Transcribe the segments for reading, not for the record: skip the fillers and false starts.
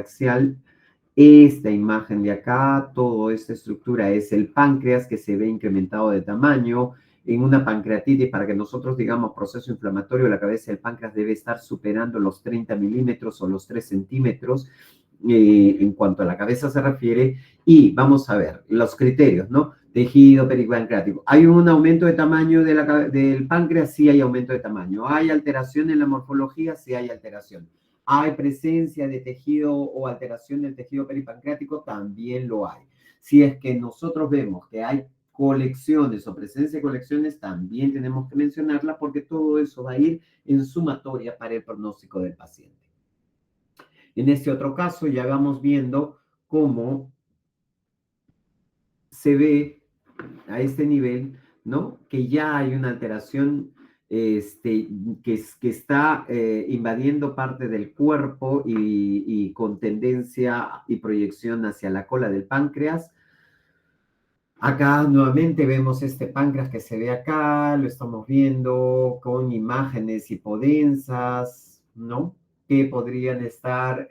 axial. Esta imagen de acá, toda esta estructura es el páncreas que se ve incrementado de tamaño. En una pancreatitis, para que nosotros digamos proceso inflamatorio, la cabeza del páncreas debe estar superando los 30 milímetros o los 3 centímetros en cuanto a la cabeza se refiere. Y vamos a ver los criterios, ¿no? Tejido peripancreático. ¿Hay un aumento de tamaño del páncreas? Sí hay aumento de tamaño. ¿Hay alteración en la morfología? Sí hay alteración. ¿Hay presencia de tejido o alteración del tejido peripancreático? También lo hay. Si es que nosotros vemos que hay colecciones o presencia de colecciones, también tenemos que mencionarla porque todo eso va a ir en sumatoria para el pronóstico del paciente. En este otro caso ya vamos viendo cómo se ve a este nivel, ¿no? Que ya hay una alteración que está invadiendo parte del cuerpo y con tendencia y proyección hacia la cola del páncreas. Acá nuevamente vemos este páncreas que se ve acá, lo estamos viendo con imágenes hipodensas, ¿no? Que podrían estar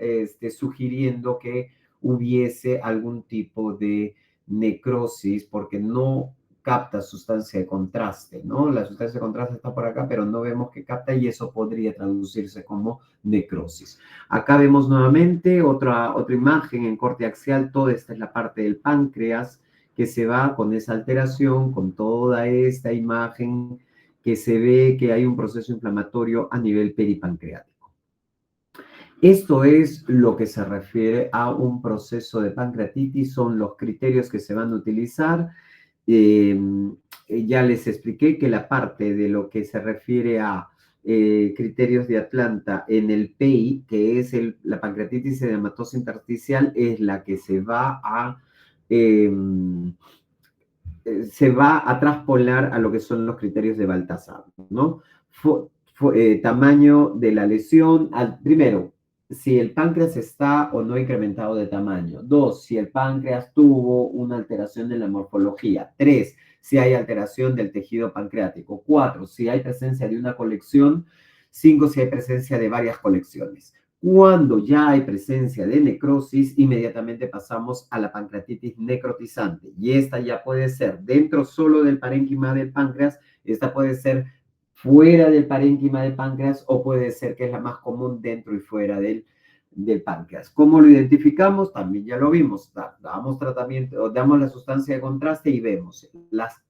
sugiriendo que hubiese algún tipo de necrosis porque no capta sustancia de contraste, ¿no? La sustancia de contraste está por acá, pero no vemos que capta y eso podría traducirse como necrosis. Acá vemos nuevamente otra imagen en corte axial, toda esta es la parte del páncreas que se va con esa alteración, con toda esta imagen que se ve que hay un proceso inflamatorio a nivel peripancreático. Esto es lo que se refiere a un proceso de pancreatitis, son los criterios que se van a utilizar. Ya les expliqué que la parte de lo que se refiere a criterios de Atlanta en el PI, que es la pancreatitis edematosa intersticial, es la que se va a traspolar a lo que son los criterios de Baltasar, ¿no? Tamaño de la lesión. Primero, si el páncreas está o no incrementado de tamaño. 2, si el páncreas tuvo una alteración en la morfología. 3, si hay alteración del tejido pancreático. 4, si hay presencia de una colección. 5, si hay presencia de varias colecciones. Cuando ya hay presencia de necrosis, inmediatamente pasamos a la pancreatitis necrotizante. Y esta ya puede ser dentro solo del parénquima del páncreas, esta puede ser fuera del parénquima del páncreas o puede ser que es la más común dentro y fuera del páncreas. ¿Cómo lo identificamos? También ya lo vimos. Damos tratamiento, damos la sustancia de contraste y vemos las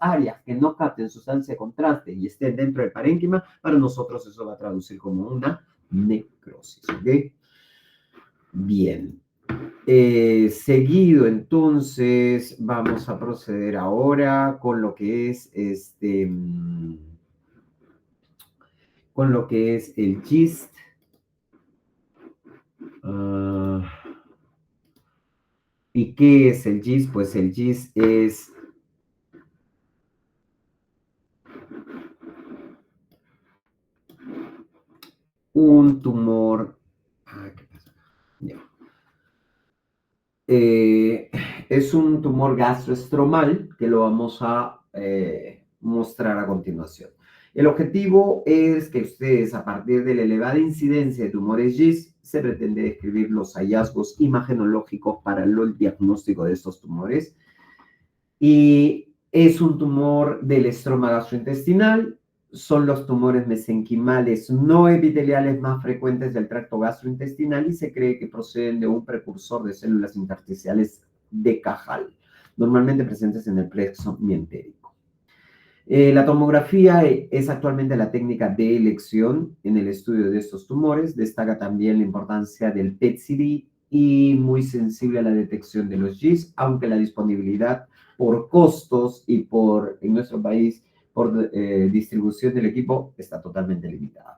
áreas que no capten sustancia de contraste y estén dentro del parénquima, para nosotros eso va a traducir como una necrosis. ¿Ok? Bien. Seguido, entonces, vamos a proceder ahora con lo que es con lo que es el GIST. ¿Y qué es el GIST? Pues el GIST es un tumor. ¿Qué pasa? Ya. Es un tumor gastroestromal que lo vamos a mostrar a continuación. El objetivo es que ustedes, a partir de la elevada incidencia de tumores GIST, se pretende describir los hallazgos imagenológicos para el diagnóstico de estos tumores. Y es un tumor del estroma gastrointestinal. Son los tumores mesenquimales no epiteliales más frecuentes del tracto gastrointestinal y se cree que proceden de un precursor de células intersticiales de Cajal, normalmente presentes en el plexo mientérico. La tomografía es actualmente la técnica de elección en el estudio de estos tumores. Destaca también la importancia del PET-CT y muy sensible a la detección de los GIST, aunque la disponibilidad por costos y en nuestro país por distribución del equipo está totalmente limitada.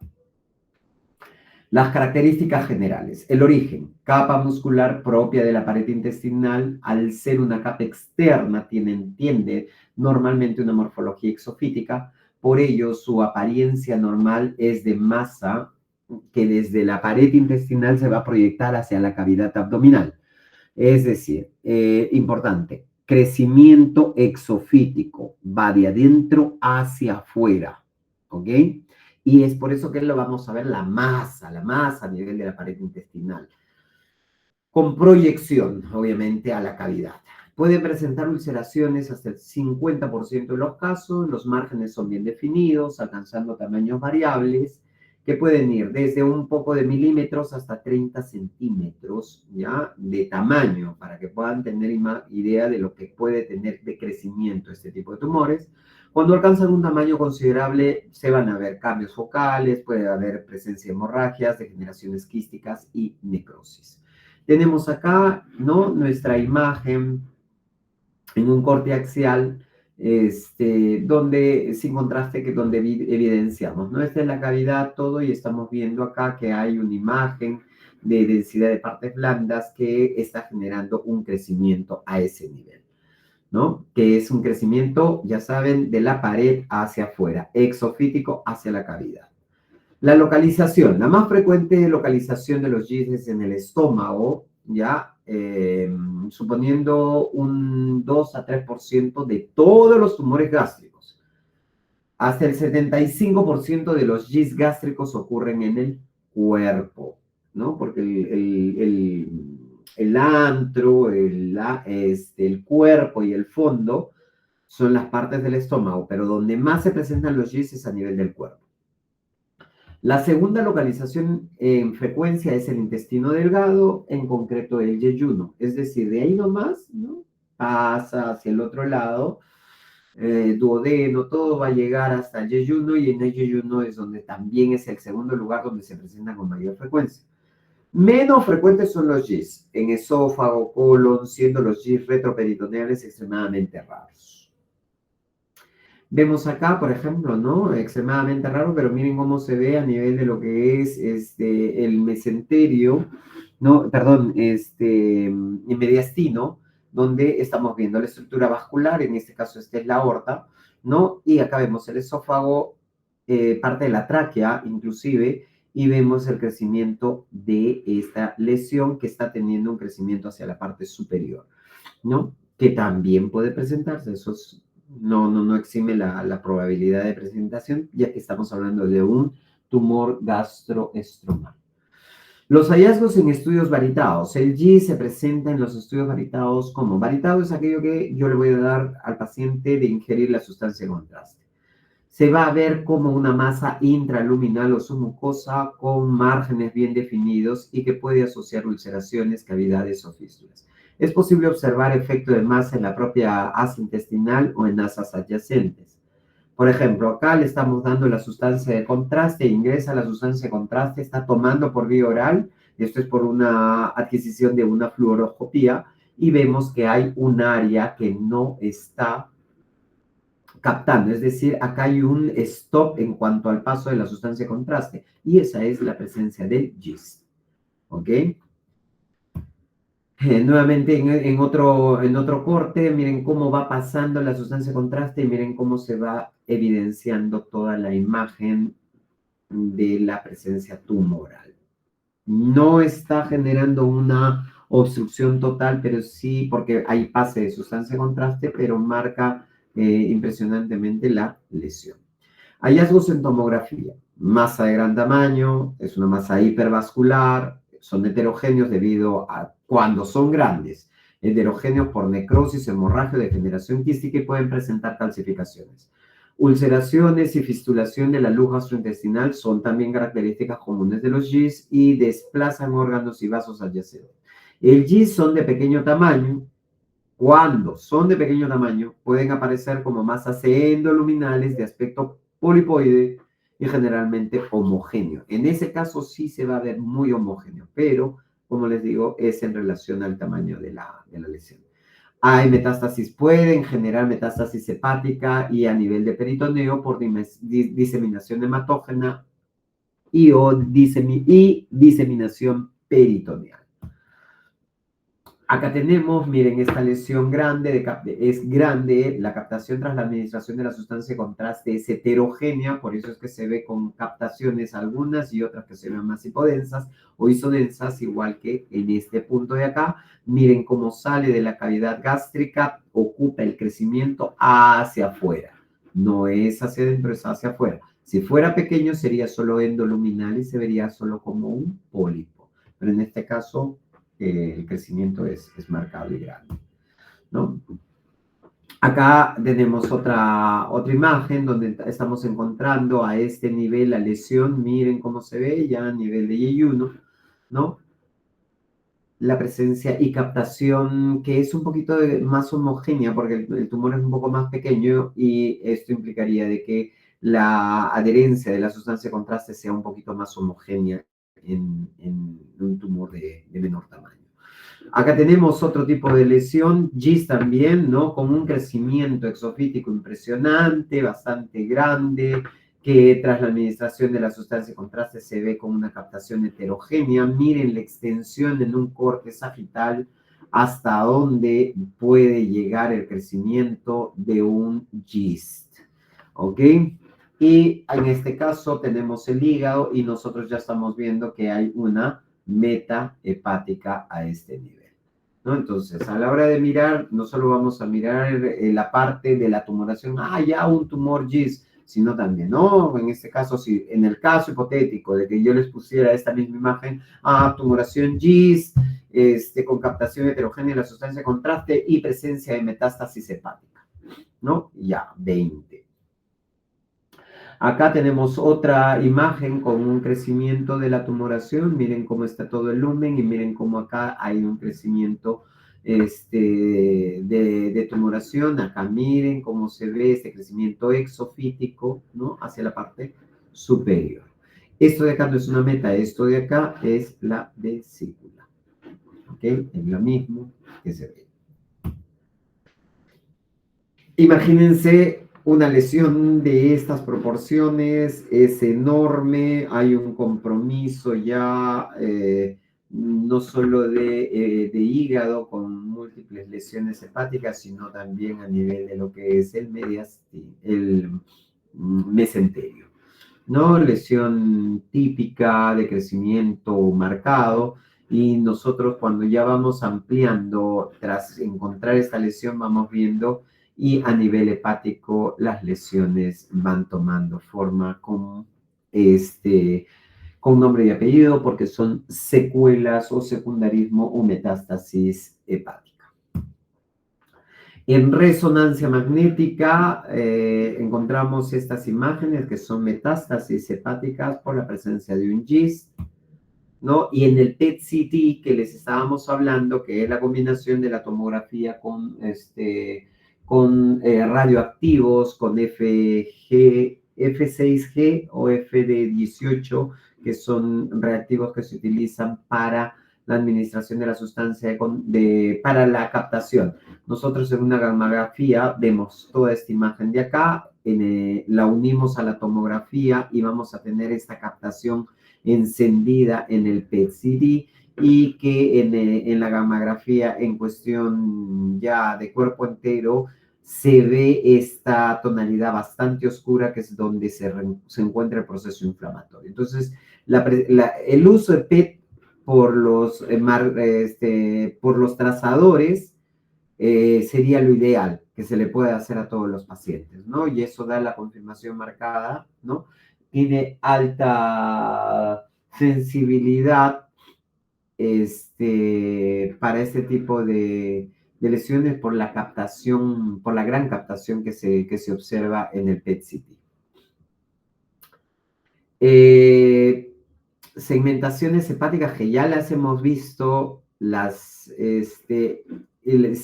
Las características generales. El origen. Capa muscular propia de la pared intestinal. Al ser una capa externa, tiende normalmente una morfología exofítica. Por ello, su apariencia normal es de masa que desde la pared intestinal se va a proyectar hacia la cavidad abdominal. Es decir, importante, crecimiento exofítico, va de adentro hacia afuera, ¿ok? Y es por eso que lo vamos a ver la masa a nivel de la pared intestinal. con proyección, obviamente, a la cavidad. Puede presentar ulceraciones hasta el 50% de los casos, los márgenes son bien definidos, alcanzando tamaños variables, que pueden ir desde un poco de milímetros hasta 30 centímetros, ¿ya? De tamaño, para que puedan tener idea de lo que puede tener de crecimiento este tipo de tumores. Cuando alcanzan un tamaño considerable, se van a ver cambios focales, puede haber presencia de hemorragias, degeneraciones quísticas y necrosis. Tenemos acá, ¿no?, nuestra imagen en un corte axial, donde, sin contraste, que donde evidenciamos, ¿no? Esta es la cavidad, todo, y estamos viendo acá que hay una imagen de densidad de partes blandas que está generando un crecimiento a ese nivel, ¿no? Que es un crecimiento, ya saben, de la pared hacia afuera, exofítico hacia la cavidad. La localización, la más frecuente localización de los GIS es en el estómago, ¿ya? Suponiendo un 2 a 3% de todos los tumores gástricos. Hasta el 75% de los GIS gástricos ocurren en el cuerpo, ¿no? Porque el antro, el cuerpo y el fondo son las partes del estómago, pero donde más se presentan los GIS es a nivel del cuerpo. La segunda localización en frecuencia es el intestino delgado, en concreto el yeyuno. Es decir, de ahí nomás, ¿no?, pasa hacia el otro lado, duodeno, todo va a llegar hasta el yeyuno, y en el yeyuno es donde también es el segundo lugar donde se presentan con mayor frecuencia. Menos frecuentes son los GIS en esófago, colon, siendo los GIS retroperitoneales extremadamente raros. Vemos acá, por ejemplo, ¿no?, extremadamente raro, pero miren cómo se ve a nivel de lo que es el mesenterio, ¿no? Perdón, el mediastino, donde estamos viendo la estructura vascular, en este caso esta es la aorta, ¿no? Y acá vemos el esófago, parte de la tráquea inclusive, y vemos el crecimiento de esta lesión que está teniendo un crecimiento hacia la parte superior, ¿no? Que también puede presentarse, eso no exime la probabilidad de presentación, ya que estamos hablando de un tumor gastroestromal. Los hallazgos en estudios varitados. El GIS se presenta en los estudios varitados como: varitado es aquello que yo le voy a dar al paciente de ingerir la sustancia de contraste. Se va a ver como una masa intraluminal o submucosa con márgenes bien definidos y que puede asociar ulceraciones, cavidades o fístulas. Es posible observar efecto de masa en la propia asa intestinal o en asas adyacentes. Por ejemplo, acá le estamos dando la sustancia de contraste, ingresa la sustancia de contraste, está tomando por vía oral, esto es por una adquisición de una fluoroscopía, y vemos que hay un área que no está captando, es decir, acá hay un stop en cuanto al paso de la sustancia de contraste, y esa es la presencia del GIS, ¿ok? Nuevamente en otro corte, miren cómo va pasando la sustancia de contraste y miren cómo se va evidenciando toda la imagen de la presencia tumoral. No está generando una obstrucción total, pero sí, porque hay pase de sustancia de contraste, pero marca impresionantemente la lesión. Hallazgos en tomografía. Masa de gran tamaño, es una masa hipervascular, son heterogéneos debido a cuando son grandes, heterogéneos por necrosis, hemorragia, degeneración quística, y pueden presentar calcificaciones. Ulceraciones y fistulación de la luz gastrointestinal son también características comunes de los GIS y desplazan órganos y vasos adyacentes. El GIS son de pequeño tamaño. Cuando son de pequeño tamaño, pueden aparecer como masas endoluminales de aspecto polipoide y generalmente homogéneo. En ese caso sí se va a ver muy homogéneo, pero, como les digo, es en relación al tamaño de la lesión. Hay metástasis, pueden generar metástasis hepática y a nivel de peritoneo por diseminación hematógena y diseminación peritoneal. Acá tenemos, miren, esta lesión grande, es grande, la captación tras la administración de la sustancia de contraste es heterogénea, por eso es que se ve con captaciones algunas y otras que se ven más hipodensas o isodensas, igual que en este punto de acá. Miren cómo sale de la cavidad gástrica, ocupa el crecimiento hacia afuera. No es hacia adentro, es hacia afuera. Si fuera pequeño sería solo endoluminal y se vería solo como un pólipo, pero en este caso el crecimiento es marcado y grande, ¿no? Acá tenemos otra imagen donde estamos encontrando a este nivel la lesión. Miren cómo se ve ya a nivel de Y1, ¿no? La presencia y captación que es un poquito más homogénea porque el tumor es un poco más pequeño y esto implicaría de que la adherencia de la sustancia de contraste sea un poquito más homogénea en un tumor de menor tamaño. Acá tenemos otro tipo de lesión, GIS también, ¿no? Con un crecimiento exofítico impresionante, bastante grande, que tras la administración de la sustancia de contraste se ve con una captación heterogénea. Miren la extensión en un corte sagital hasta dónde puede llegar el crecimiento de un GIST, ¿ok? Y en este caso tenemos el hígado y nosotros ya estamos viendo que hay una meta hepática a este nivel, ¿no? Entonces, a la hora de mirar, no solo vamos a mirar la parte de la tumoración, ya un tumor GIS, sino también, ¿no? En este caso, si en el caso hipotético de que yo les pusiera esta misma imagen, tumoración GIS, con captación heterogénea de la sustancia de contraste y presencia de metástasis hepática, ¿no? Ya, 20. Acá tenemos otra imagen con un crecimiento de la tumoración. Miren cómo está todo el lumen y miren cómo acá hay un crecimiento de tumoración. Acá miren cómo se ve este crecimiento exofítico, ¿no? Hacia la parte superior. Esto de acá no es una meta, esto de acá es la vesícula. ¿Ok? Es lo mismo que se ve. Imagínense una lesión de estas proporciones, es enorme, hay un compromiso ya no solo de hígado con múltiples lesiones hepáticas, sino también a nivel de lo que es el mesenterio, ¿no? Lesión típica de crecimiento marcado. Y nosotros cuando ya vamos ampliando, tras encontrar esta lesión, vamos viendo y a nivel hepático las lesiones van tomando forma con nombre y apellido porque son secuelas o secundarismo o metástasis hepática. En resonancia magnética encontramos estas imágenes que son metástasis hepáticas por la presencia de un GIST, ¿no? Y en el PET-CT que les estábamos hablando, que es la combinación de la tomografía con radioactivos, con F6G o FD18, que son reactivos que se utilizan para la administración de la sustancia para la captación. Nosotros en una gammagrafía vemos toda esta imagen de acá, la unimos a la tomografía y vamos a tener esta captación encendida en el PET-CT y que en la gammagrafía en cuestión ya de cuerpo entero se ve esta tonalidad bastante oscura que es donde se encuentra el proceso inflamatorio. Entonces, el uso de PET por los trazadores sería lo ideal que se le puede hacer a todos los pacientes, ¿no? Y eso da la confirmación marcada, ¿no? Tiene alta sensibilidad para este tipo de lesiones por la captación, por la gran captación que se observa en el PET-CT. Segmentaciones hepáticas que ya las hemos visto, se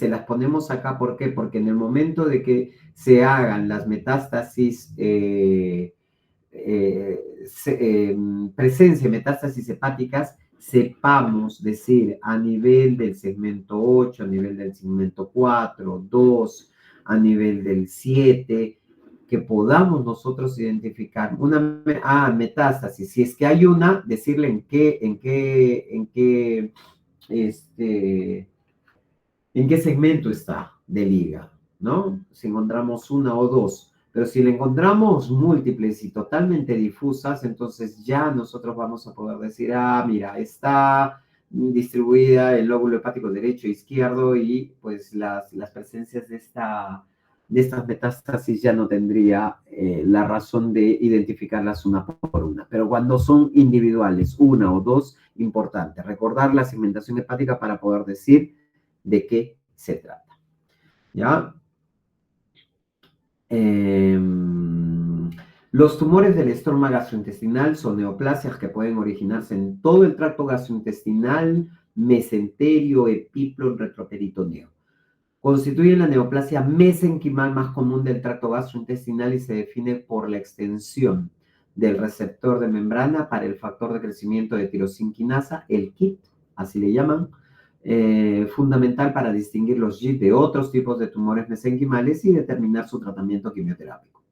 las ponemos acá, ¿por qué? Porque en el momento de que se hagan las metástasis, presencia de metástasis hepáticas, sepamos decir a nivel del segmento 8, a nivel del segmento 4, 2, a nivel del 7, que podamos nosotros identificar una metástasis. Si es que hay una, decirle en qué segmento está del hígado, ¿no? Si encontramos una o dos. Pero si le encontramos múltiples y totalmente difusas, entonces ya nosotros vamos a poder decir, mira, está distribuida el lóbulo hepático derecho e izquierdo y pues las presencias de de estas metástasis ya no tendría la razón de identificarlas una por una. Pero cuando son individuales, una o dos, importante, recordar la segmentación hepática para poder decir de qué se trata. ¿Ya? Los tumores del estroma gastrointestinal son neoplasias que pueden originarse en todo el tracto gastrointestinal, mesenterio, epíplon, retroperitoneo. Constituyen la neoplasia mesenquimal más común del tracto gastrointestinal y se define por la extensión del receptor de membrana para el factor de crecimiento de tirosinquinasa, el KIT, así le llaman, fundamental para distinguir los GIST de otros tipos de tumores mesenquimales y determinar su tratamiento quimioterápico.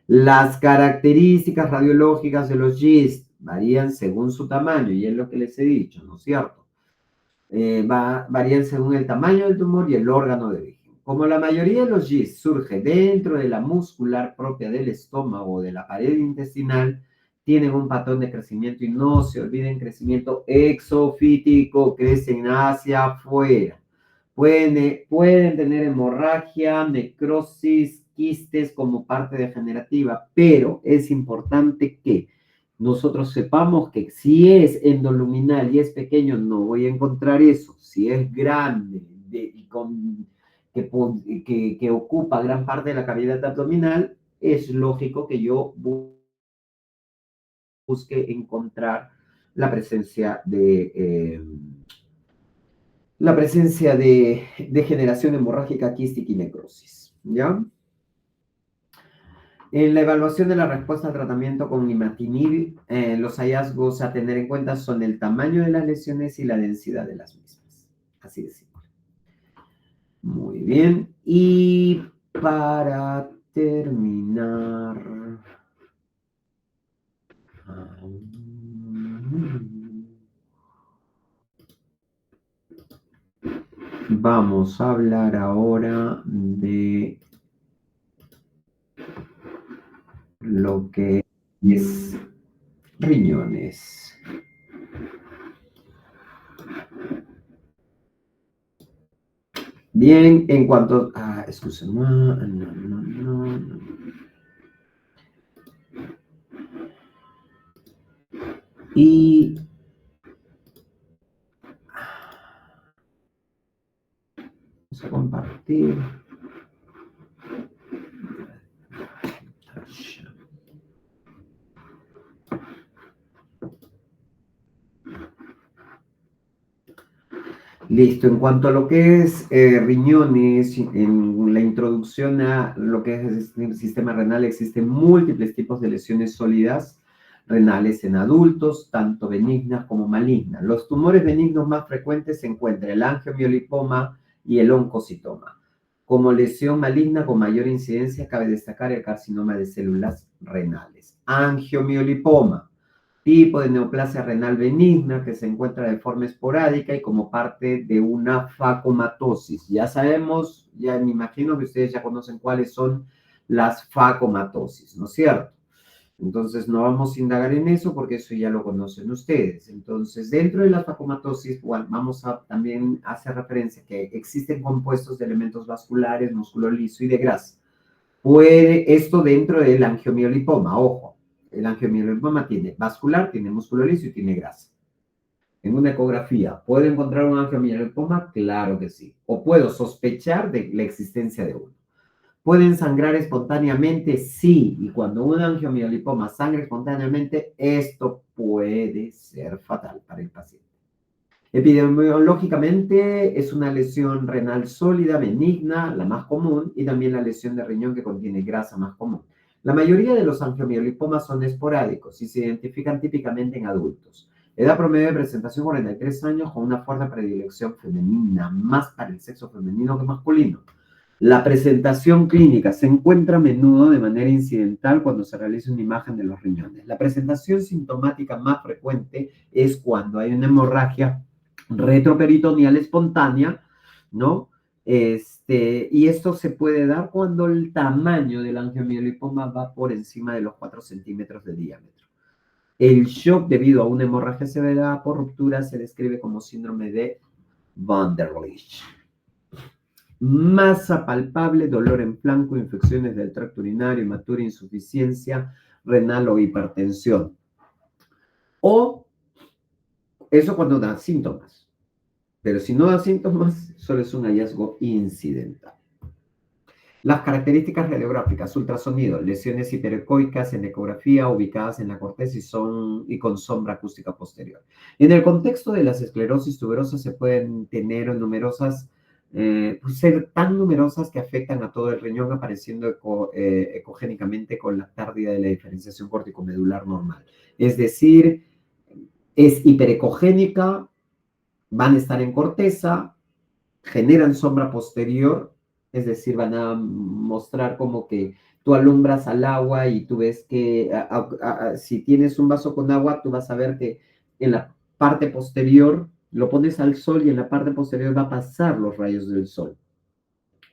Las características radiológicas de los GIST varían según su tamaño, y es lo que les he dicho, ¿no es cierto? Varían según el tamaño del tumor y el órgano de origen. Como la mayoría de los GIST surge dentro de la muscular propia del estómago o de la pared intestinal, tienen un patrón de crecimiento y no se olviden crecimiento exofítico, crecen hacia afuera. Pueden tener hemorragia, necrosis, quistes como parte degenerativa, pero es importante que nosotros sepamos que si es endoluminal y es pequeño, no voy a encontrar eso. Si es grande que ocupa gran parte de la cavidad abdominal, es lógico que yo busque encontrar la presencia de degeneración hemorrágica, quística y necrosis. ¿Ya? En la evaluación de la respuesta al tratamiento con imatinib, los hallazgos a tener en cuenta son el tamaño de las lesiones y la densidad de las mismas. Así de simple. Muy bien. Y para terminar, vamos a hablar ahora de lo que es riñones. Bien, en cuanto a... excúsenme, no. Y vamos a compartir. Listo, en cuanto a lo que es riñones, en la introducción a lo que es el sistema renal, existen múltiples tipos de lesiones sólidas renales en adultos, tanto benignas como malignas. Los tumores benignos más frecuentes se encuentran el angiomiolipoma y el oncocitoma. Como lesión maligna con mayor incidencia, cabe destacar el carcinoma de células renales. Angiomiolipoma, tipo de neoplasia renal benigna que se encuentra de forma esporádica y como parte de una facomatosis. Ya sabemos, ya me imagino que ustedes ya conocen cuáles son las facomatosis, ¿no es cierto? Entonces no vamos a indagar en eso porque eso ya lo conocen ustedes. Entonces, dentro de las facomatosis, bueno, vamos a también hacer referencia que existen compuestos de elementos vasculares, músculo liso y de grasa. Puede esto dentro del angiomiolipoma, ojo. El angiomiolipoma tiene vascular, tiene músculo liso y tiene grasa. En una ecografía, ¿puedo encontrar un angiomiolipoma? Claro que sí. O puedo sospechar de la existencia de uno. ¿Pueden sangrar espontáneamente? Sí. Y cuando un angiomiolipoma sangra espontáneamente, esto puede ser fatal para el paciente. Epidemiológicamente es una lesión renal sólida, benigna, la más común, y también la lesión de riñón que contiene grasa más común. La mayoría de los angiomiolipomas son esporádicos y se identifican típicamente en adultos. Edad promedio de presentación 43 años con una fuerte predilección femenina, más para el sexo femenino que masculino. La presentación clínica se encuentra a menudo de manera incidental cuando se realiza una imagen de los riñones. La presentación sintomática más frecuente es cuando hay una hemorragia retroperitoneal espontánea, ¿no? Y esto se puede dar cuando el tamaño del angiomiolipoma va por encima de los 4 centímetros de diámetro. El shock debido a una hemorragia severa por ruptura se describe como síndrome de Van der Lesch. masa palpable, dolor en flanco, infecciones del tracto urinario, hematura, insuficiencia renal o hipertensión. O eso cuando da síntomas. Pero si no da síntomas, solo es un hallazgo incidental. Las características radiográficas, ultrasonido, lesiones hiperecoicas en ecografía ubicadas en la corteza y con sombra acústica posterior. En el contexto de las esclerosis tuberosas se pueden tener numerosas, ser tan numerosas que afectan a todo el riñón, apareciendo ecogénicamente con la pérdida de la diferenciación corticomedular normal. Es decir, es hiperecogénica, van a estar en corteza, generan sombra posterior, es decir, van a mostrar como que tú alumbras al agua y tú ves que si tienes un vaso con agua, tú vas a ver que en la parte posterior lo pones al sol y en la parte posterior va a pasar los rayos del sol,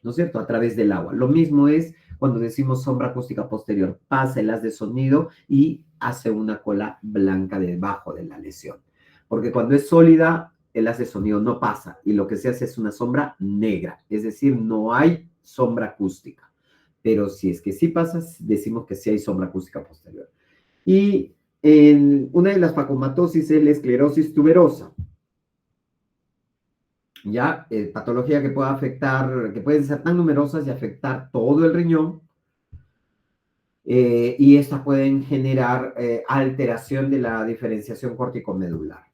¿no es cierto? A través del agua. Lo mismo es cuando decimos sombra acústica posterior, pasa el haz de sonido y hace una cola blanca debajo de la lesión. Porque cuando es sólida, el haz de sonido no pasa y lo que se hace es una sombra negra, es decir, no hay sombra acústica. Pero si es que sí pasa, decimos que sí hay sombra acústica posterior. Y una de las facomatosis es la esclerosis tuberosa. Ya, patología que puede afectar, que pueden ser tan numerosas y afectar todo el riñón, y estas pueden generar alteración de la diferenciación corticomedular.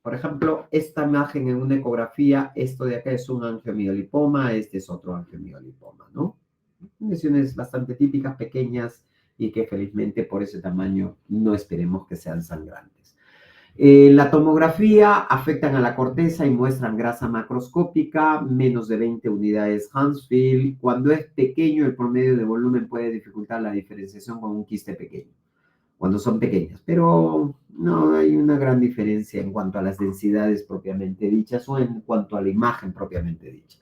Por ejemplo, esta imagen en una ecografía, esto de acá es un angiomiolipoma, este es otro angiomiolipoma, ¿no? Lesiones bastante típicas, pequeñas, y que felizmente por ese tamaño no esperemos que sean sangrantes. La tomografía afectan a la corteza y muestran grasa macroscópica, menos de 20 unidades Hansfield. Cuando es pequeño, el promedio de volumen puede dificultar la diferenciación con un quiste pequeño, cuando son pequeñas, pero no hay una gran diferencia en cuanto a las densidades propiamente dichas o en cuanto a la imagen propiamente dicha.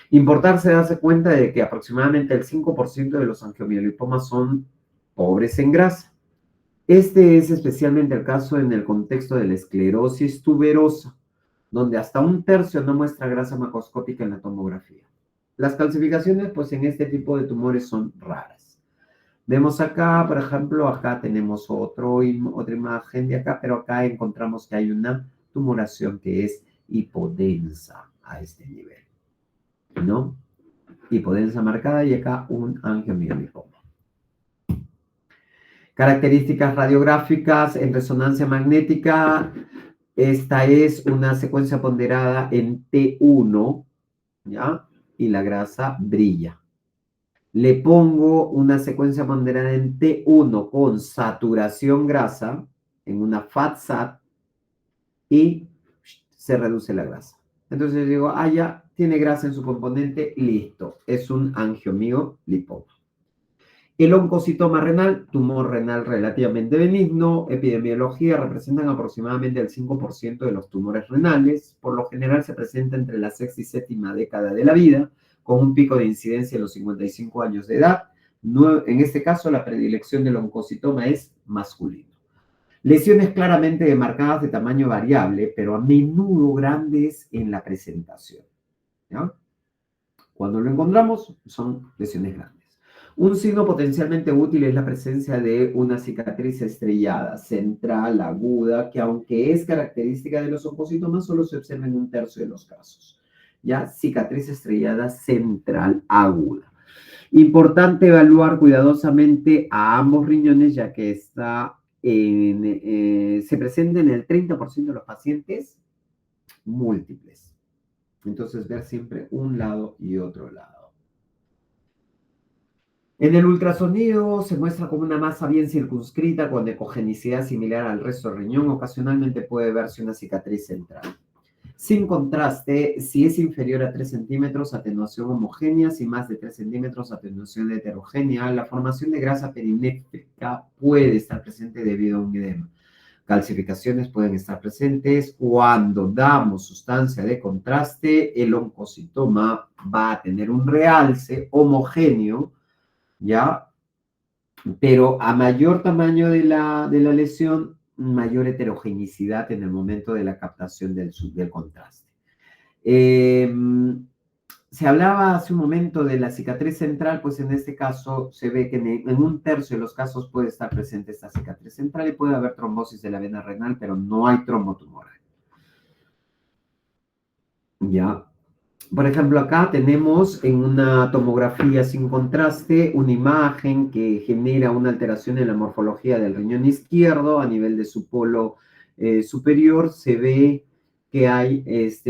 Importarse darse cuenta de que aproximadamente el 5% de los angiomiolipomas son pobres en grasa. Este es especialmente el caso en el contexto de la esclerosis tuberosa, donde hasta un tercio no muestra grasa macroscópica en la tomografía. Las calcificaciones, pues en este tipo de tumores son raras. Vemos acá, por ejemplo, acá tenemos otra imagen de acá, pero acá encontramos que hay una tumoración que es hipodensa a este nivel, ¿no? Hipodensa marcada y acá un angiomiolipoma. Características radiográficas en resonancia magnética. Esta es una secuencia ponderada en T1, ¿ya? Y la grasa brilla. Le pongo una secuencia ponderada en T1 con saturación grasa, en una FAT-SAT, y se reduce la grasa. Entonces digo, ya tiene grasa en su componente, listo. Es un angiomiolipoma. El oncocitoma renal, tumor renal relativamente benigno, epidemiología, representan aproximadamente el 5% de los tumores renales. Por lo general se presenta entre la sexta y séptima década de la vida, con un pico de incidencia en los 55 años de edad. En este caso, la predilección del oncocitoma es masculino. Lesiones claramente demarcadas de tamaño variable, pero a menudo grandes en la presentación, ¿ya? Cuando lo encontramos, son lesiones grandes. Un signo potencialmente útil es la presencia de una cicatriz estrellada, central, aguda, que aunque es característica de los oncocitomas, solo se observa en un tercio de los casos. Ya, cicatriz estrellada central aguda. Importante evaluar cuidadosamente a ambos riñones, ya que se presenta en el 30% de los pacientes múltiples. Entonces, ver siempre un lado y otro lado. En el ultrasonido se muestra como una masa bien circunscrita con ecogenicidad similar al resto del riñón. Ocasionalmente puede verse una cicatriz central. Sin contraste, si es inferior a 3 centímetros, atenuación homogénea; si más de 3 centímetros, atenuación heterogénea. La formación de grasa perinéfrica puede estar presente debido a un edema. Calcificaciones pueden estar presentes. Cuando damos sustancia de contraste, el oncocitoma va a tener un realce homogéneo, ¿ya? Pero a mayor tamaño de la lesión, mayor heterogeneidad en el momento de la captación del contraste. Se hablaba hace un momento de la cicatriz central, pues en este caso se ve que en un tercio de los casos puede estar presente esta cicatriz central y puede haber trombosis de la vena renal, pero no hay trombotumoral. Ya. Por ejemplo, acá tenemos en una tomografía sin contraste una imagen que genera una alteración en la morfología del riñón izquierdo a nivel de su polo superior. Se ve que hay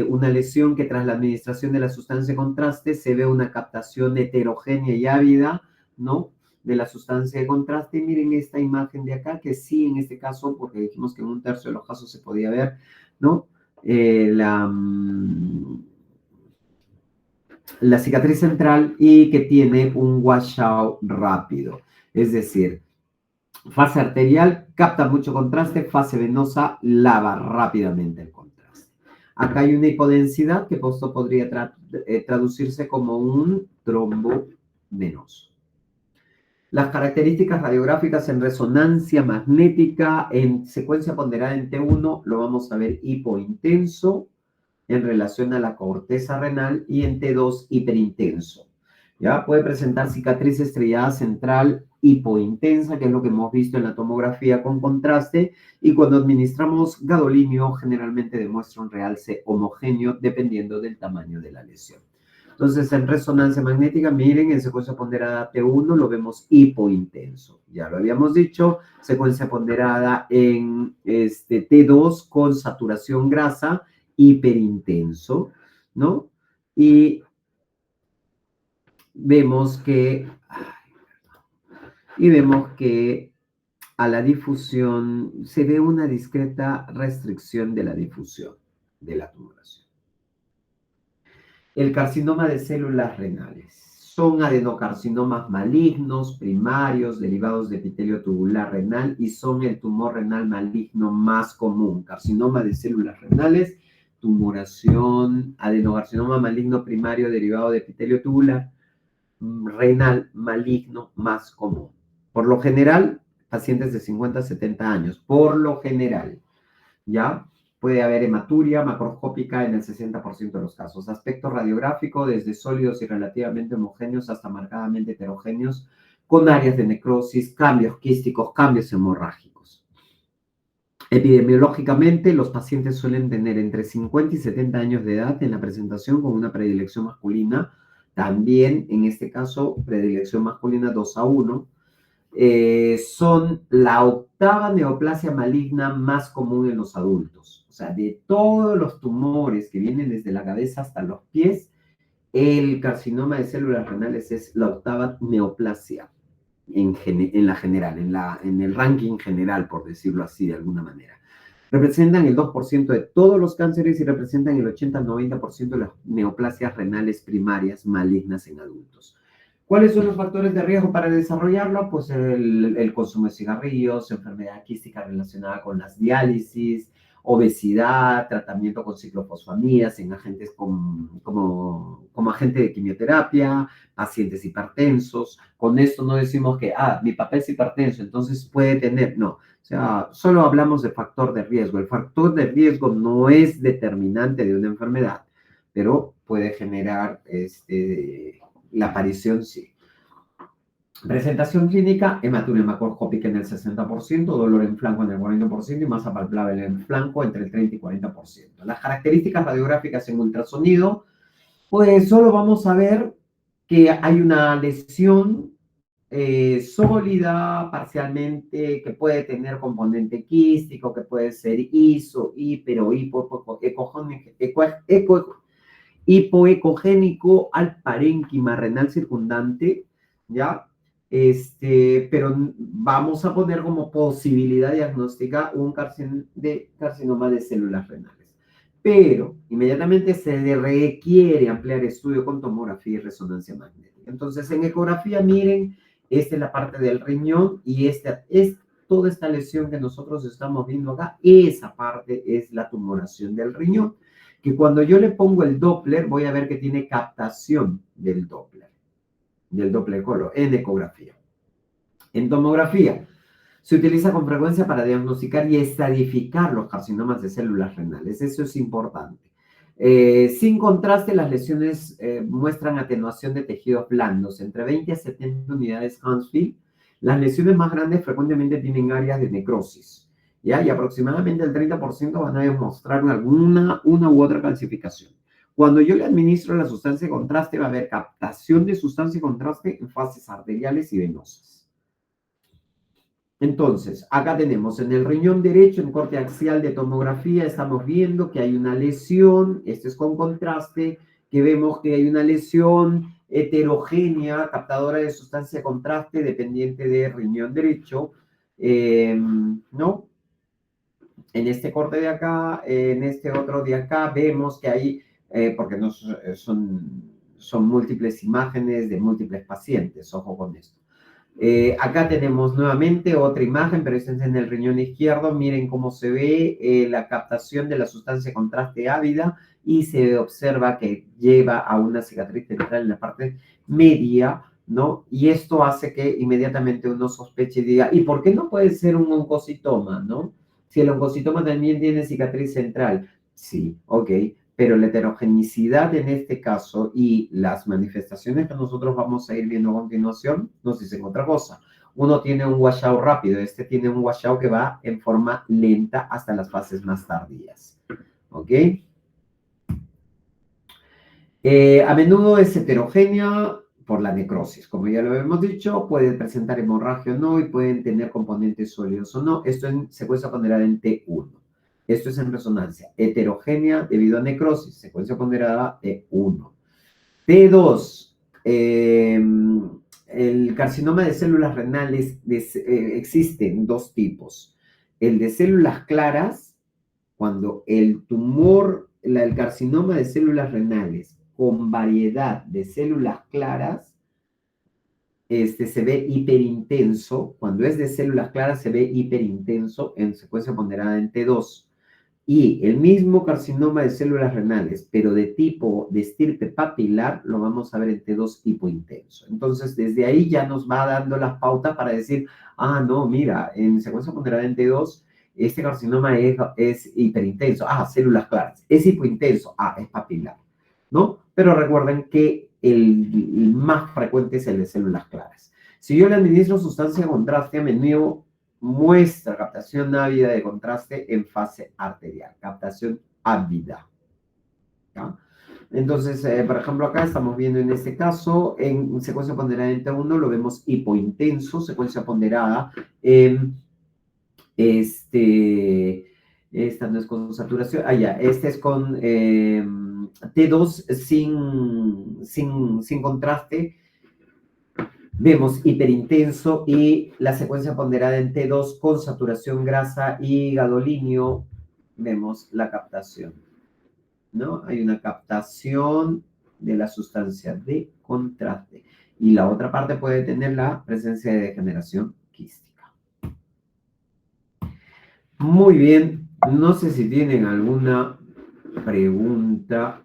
una lesión que tras la administración de la sustancia de contraste se ve una captación heterogénea y ávida, ¿no? De la sustancia de contraste. Y miren esta imagen de acá, que sí, en este caso, porque dijimos que en un tercio de los casos se podía ver, ¿no? La cicatriz central y que tiene un washout rápido. Es decir, fase arterial capta mucho contraste, fase venosa lava rápidamente el contraste. Acá hay una hipodensidad que esto podría traducirse como un trombo venoso. Las características radiográficas en resonancia magnética en secuencia ponderada en T1 lo vamos a ver hipointenso, en relación a la corteza renal y en T2 hiperintenso. ¿Ya? Puede presentar cicatriz estrellada central hipointensa, que es lo que hemos visto en la tomografía con contraste, y cuando administramos gadolinio generalmente demuestra un realce homogéneo dependiendo del tamaño de la lesión. Entonces, en resonancia magnética, miren, en secuencia ponderada T1 lo vemos hipointenso. Ya lo habíamos dicho, secuencia ponderada en T2 con saturación grasa, hiperintenso, ¿no? Y vemos que, a la difusión se ve una discreta restricción de la difusión de la tumoración. El carcinoma de células renales. Son adenocarcinomas malignos, primarios, derivados de epitelio tubular renal y son el tumor renal maligno más común. Carcinoma de células renales, tumoración, adenocarcinoma maligno primario derivado de epitelio tubular renal maligno más común. Por lo general, pacientes de 50 a 70 años. Por lo general, ¿ya? Puede haber hematuria macroscópica en el 60% de los casos. Aspecto radiográfico, desde sólidos y relativamente homogéneos hasta marcadamente heterogéneos, con áreas de necrosis, cambios quísticos, cambios hemorrágicos. Epidemiológicamente, los pacientes suelen tener entre 50 y 70 años de edad en la presentación con una predilección masculina. También, en este caso, predilección masculina 2-1. Son la octava neoplasia maligna más común en los adultos. O sea, de todos los tumores que vienen desde la cabeza hasta los pies, el carcinoma de células renales es la octava neoplasia en la general, en el ranking general, por decirlo así de alguna manera. Representan el 2% de todos los cánceres y representan el 80-90% de las neoplasias renales primarias malignas en adultos. ¿Cuáles son los factores de riesgo para desarrollarlo? Pues el consumo de cigarrillos, enfermedad quística relacionada con las diálisis, obesidad, tratamiento con ciclofosfamidas en agentes como agente de quimioterapia, pacientes hipertensos. Con esto no decimos que, mi papá es hipertenso, entonces puede tener, no. O sea, solo hablamos de factor de riesgo. El factor de riesgo no es determinante de una enfermedad, pero puede generar la aparición, sí. Presentación clínica, hematuria macroscópica en el 60%, dolor en flanco en el 40% y masa palpable en flanco entre el 30 y 40%. Las características radiográficas en ultrasonido, pues solo vamos a ver que hay una lesión sólida, parcialmente, que puede tener componente quístico, que puede ser hipoecogénico al parénquima renal circundante, ¿ya? Pero vamos a poner como posibilidad diagnóstica un carcinoma de células renales. Pero inmediatamente se requiere ampliar estudio con tomografía y resonancia magnética. Entonces, en ecografía, miren, esta es la parte del riñón y esta es toda esta lesión que nosotros estamos viendo acá. Esa parte es la tumoración del riñón, que cuando yo le pongo el Doppler, voy a ver que tiene captación del Doppler color, en ecografía. En tomografía, se utiliza con frecuencia para diagnosticar y estadificar los carcinomas de células renales. Eso es importante. Sin contraste, las lesiones muestran atenuación de tejidos blandos, entre 20 a 70 unidades Hounsfield. Las lesiones más grandes frecuentemente tienen áreas de necrosis, ¿ya? Y aproximadamente el 30% van a demostrar una u otra calcificación. Cuando yo le administro la sustancia de contraste, va a haber captación de sustancia de contraste en fases arteriales y venosas. Entonces, acá tenemos en el riñón derecho, en corte axial de tomografía, estamos viendo que hay una lesión, este es con contraste, que vemos que hay una lesión heterogénea, captadora de sustancia de contraste, dependiente de riñón derecho, ¿no? En este corte de acá, en este otro de acá, vemos que hay, porque no son múltiples imágenes de múltiples pacientes, ojo con esto. Acá tenemos nuevamente otra imagen, pero esta es en el riñón izquierdo. Miren cómo se ve la captación de la sustancia de contraste ávida y se observa que lleva a una cicatriz central en la parte media, ¿no? Y esto hace que inmediatamente uno sospeche y diga, ¿y por qué no puede ser un oncocitoma, no? Si el oncocitoma también tiene cicatriz central. Sí, ok, pero la heterogeneidad en este caso y las manifestaciones que nosotros vamos a ir viendo a continuación nos dicen otra cosa. Uno tiene un washout rápido, este tiene un washout que va en forma lenta hasta las fases más tardías. ¿Ok? A menudo es heterogénea por la necrosis, como ya lo hemos dicho, puede presentar hemorragia o no y pueden tener componentes sólidos o no. Esto en secuencia ponderada en T1. Esto es en resonancia. Heterogénea debido a necrosis, secuencia ponderada E1. T2, el carcinoma de células renales existen dos tipos. El de células claras, cuando el tumor, el carcinoma de células renales con variedad de células claras, se ve hiperintenso. Cuando es de células claras se ve hiperintenso en secuencia ponderada en T2. Y el mismo carcinoma de células renales, pero de tipo de estirpe papilar, lo vamos a ver en T2 hipointenso. Entonces, desde ahí ya nos va dando las pautas para decir, ah, no, mira, en secuencia ponderada en T2, este carcinoma es hiperintenso. Ah, células claras. Es hipointenso. Ah, es papilar. ¿No? Pero recuerden que el más frecuente es el de células claras. Si yo le administro sustancia de contraste a menudo, muestra captación ávida de contraste en fase arterial, captación ávida. ¿Ya? Entonces, por ejemplo, acá estamos viendo en este caso, en secuencia ponderada en T1 lo vemos hipointenso, secuencia ponderada en esta no es con saturación, este es con T2 sin contraste. Vemos hiperintenso y la secuencia ponderada en T2 con saturación grasa y gadolinio, vemos la captación, ¿no? Hay una captación de la sustancia de contraste. Y la otra parte puede tener la presencia de degeneración quística. Muy bien, no sé si tienen alguna pregunta.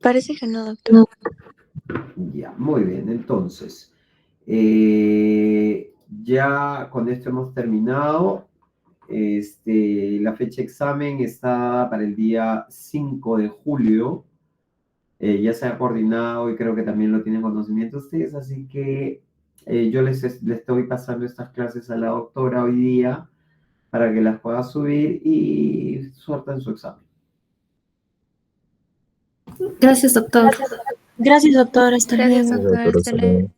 Parece que no, doctor. Ya, muy bien. Entonces, ya con esto hemos terminado. La fecha de examen está para el día 5 de julio. Ya se ha coordinado y creo que también lo tienen conocimiento ustedes, así que yo les estoy pasando estas clases a la doctora hoy día para que las pueda subir y suelta en su examen. Gracias, doctor. Gracias, doctor. Hasta Gracias, luego. doctor. Hasta luego.